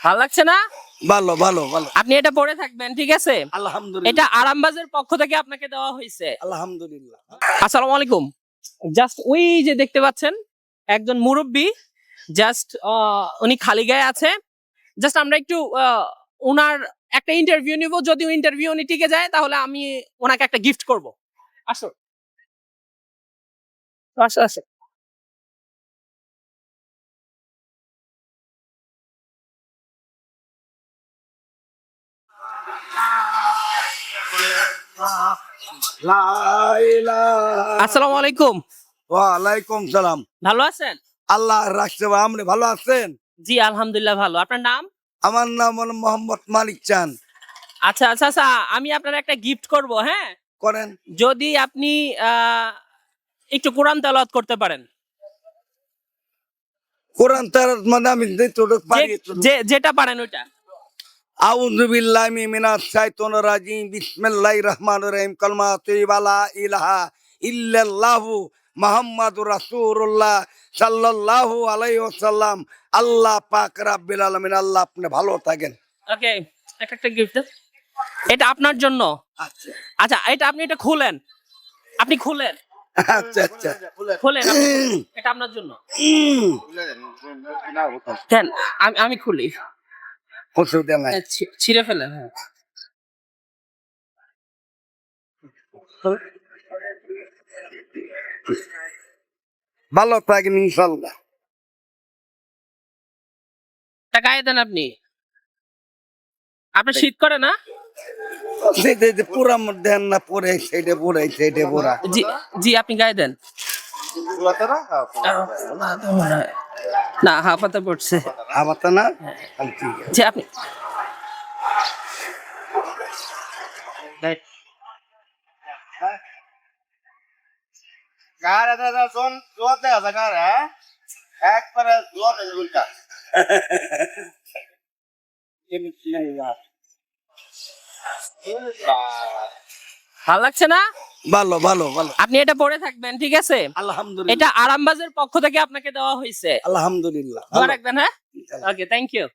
ভালো লাগছে না? ভালো ভালো ভালো আপনি এটা পরে থাকবেন, ঠিক আছে? আলহামদুলিল্লাহ এটা আরামবাজের পক্ষ থেকে আপনাকে দেওয়া হয়েছে। আলহামদুলিল্লাহ। আসসালামু আলাইকুম। জাস্ট ওই যে দেখতে পাচ্ছেন একজন মুরব্বী, জাস্ট উনি খালি গায়ে আছে। জাস্ট আমরা একটু ওনার একটা ইন্টারভিউ নিব, যদি ইন্টারভিউ উনি টিকে যায় তাহলে আমি ওনাকে একটা গিফট করব। আসো আসো আসো। লা ইলাহা আসসালামু আলাইকুম। ওয়ালাইকুম সালাম। ভালো আছেন? আল্লাহ রাখছে ভাই, আপনি ভালো আছেন? জি আলহামদুলিল্লাহ ভালো। আপনার নাম? আমার নাম হলো মোহাম্মদ মালিক চান। আচ্ছা আচ্ছা আচ্ছা, আমি আপনার একটা গিফট করব, হ্যাঁ? করেন। যদি আপনি একটু কোরআন তেলাওয়াত করতে পারেন। কোরআন তেলাওয়াত মানে আমি যতটুকু পারি যেটা পারেন ওইটা। আউযু বিল্লাহি মিনাশ শাইতানির রাজিম বিসমিল্লাহির রহমানির রহিম কালমা তাইয়্যিবা লা ইলাহা ইল্লাল্লাহু মুহাম্মাদুর রাসূলুল্লাহ সাল্লাল্লাহু আলাইহি ওয়াসাল্লাম। আল্লাহ পাক রাব্বিল আলামিন। আল্লাহ আপনি ভালো থাকেন। ওকে, একটা গিফট। এটা আপনার জন্য। আচ্ছা আচ্ছা, আপনি এটা খুলেন। আপনি খুলেন। আচ্ছা আচ্ছা খুলেন এটা আপনার জন্য। দেন আমি খুলি। অসুবিধা নাই। ছিঁড়ে ফেলেন। হ্যাঁ, ভালো থাকেন ইনশাআল্লাহ। তা গায়ে দেন আপনি। আপনার শীত করে না? পুরা মধ্যে না পরে সেটা পড়াই সেটা পড়া। জি জি, আপনি গায়ে দেন। না, হাফাতে পড়ছে। আবার তো না ঠিক আছে। জি আপনি Cara, da zon, zon da da cara, এক para zon da zulka. ভালো লাগছে না? ভালো ভালো ভালো আপনি এটা পরে থাকবেন, ঠিক আছে? আলহামদুলিল্লাহ এটা আরামবাজের পক্ষ থেকে আপনাকে দেওয়া হয়েছে। আলহামদুলিল্লাহ। দোয়া রাখবেন, হ্যাঁ? ওকে, থ্যাংক ইউ।